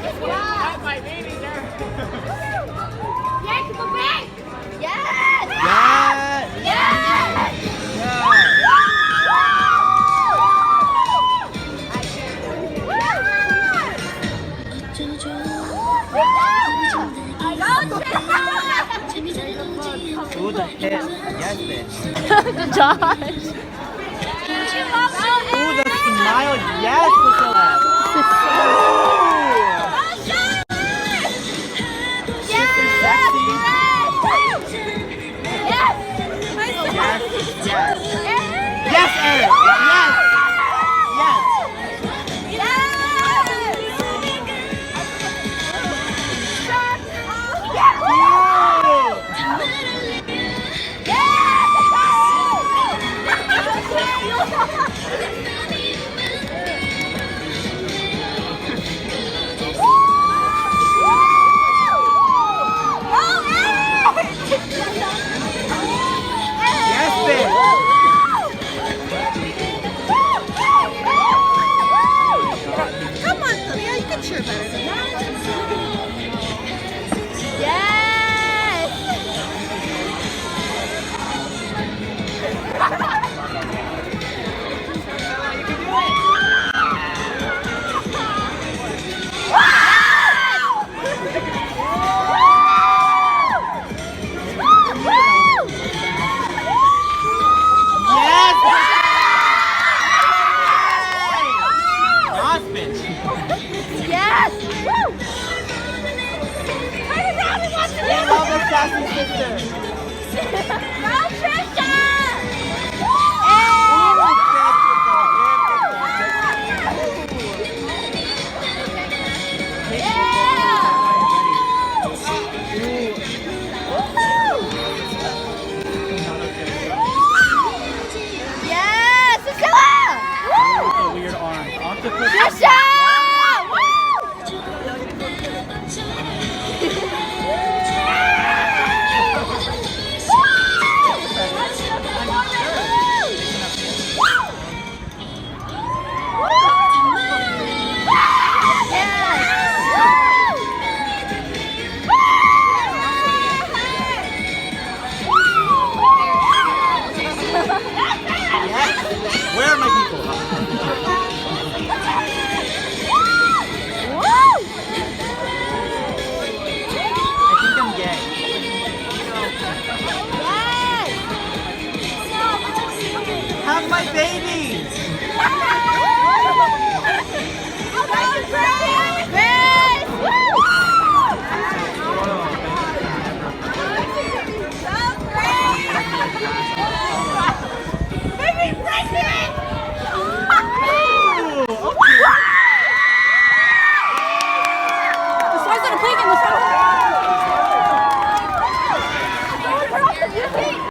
Not my baby there. Yes, go back. Yes. Yes! Yes. Ooh, the hit. Yes, bitch. The Josh. Ooh, the smile. Yes, Priscilla. Yes, Eric. Yes. Yes. Yes, bitch. Come on, Lydia, you can cheer better than that. Yes, bitch. Yes! I love the sassy sister. Go, Trisha! Yes, Priscilla! Weird arms. Octopus. Trisha! Where are my people? I think I'm gay. Have my babies!